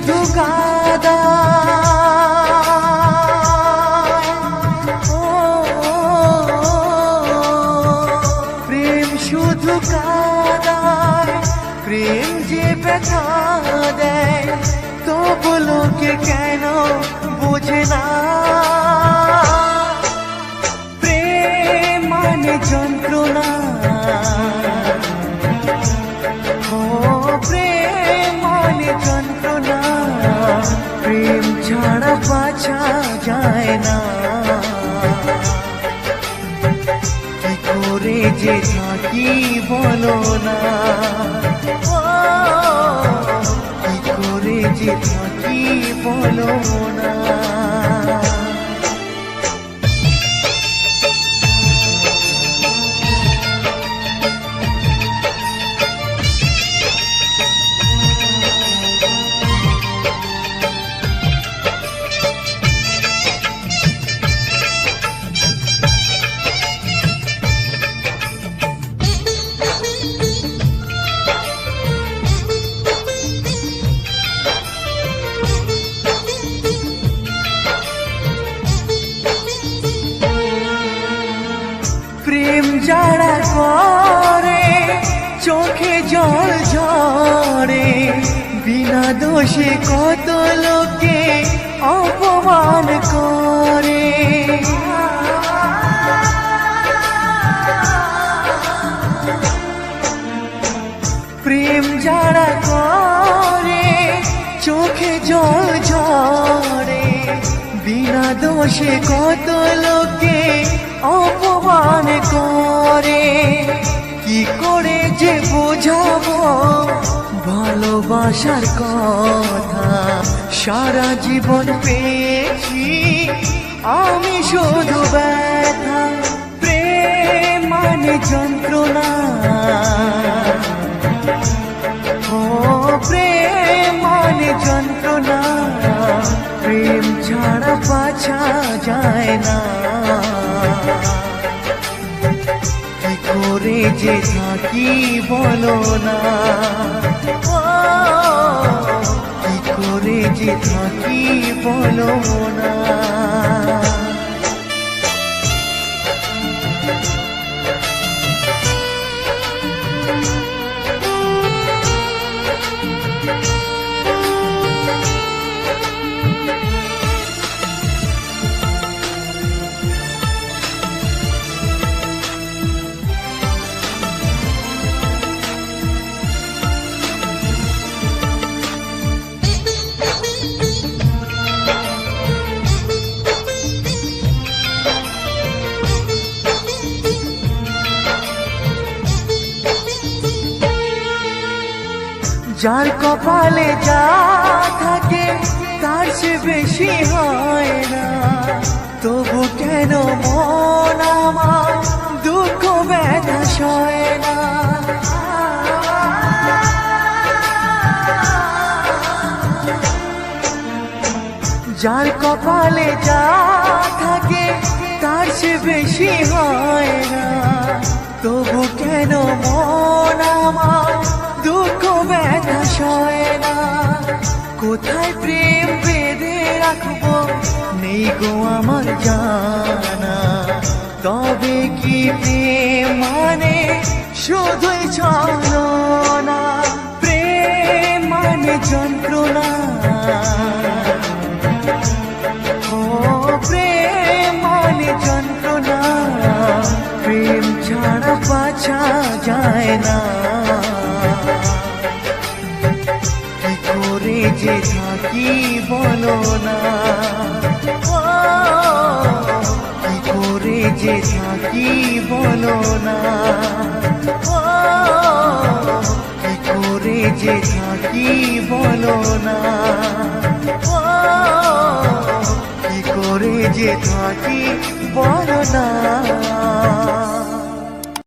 শুধু কাদা, প্রেম শুধু কাদায়, প্রেম যে ব্যথা দেয়, তবু লোকে কেন বোঝে না। প্রেম মানে যন্ত্রণা, প্রেম মানে যন্ত্রণা, প্রেম ছাড়া বাঁচা যায় না। কি করে যে থাকি বলো না, কি করে যে থাকি বলো না। প্রেম যারা করে চোখে জল ঝরে, বিনা দোষে কত লোকে অপমান করে। প্রেম যারা করে চোখে জল ঝরে, বিনা দোষে কত লোকে অপমান করে। কি করে যে বোঝাবো ভালোবাসার কথা, সারা জীবন পেয়েছি আমি শুধু ব্যথা। প্রেম মানে যন্ত্রণা, প্রেম মানে যন্ত্রণা, প্রেম ছাড়া বাঁচা যায় না। কি করে যে থাকি বলো না, কি করে যে থাকি বলো না। যার কপালে যা থাকে তার সে বেশি হয় না, তবু কেন মন আমার দুঃখ ব্যথা সয় না। যার কপালে যা থাকে তার সে বেশি হয় না, তবু কেন মন আমার দুঃখ ব্যথা সয় না। কোথায় প্রেম বেঁধে রাখবো নেই গো আমার জানা, তবে কি প্রেম মানে শুধুই ছলনা। প্রেম মানে যন্ত্রণা, প্রেম মানে যন্ত্রণা, প্রেম ছাড়া বাঁচা যায় না। কি করে যে থাকি বলো না, কি করে যে থাকি বলো না, কি করে যে থাকি বলো না, কি করে যে থাকি বলো না।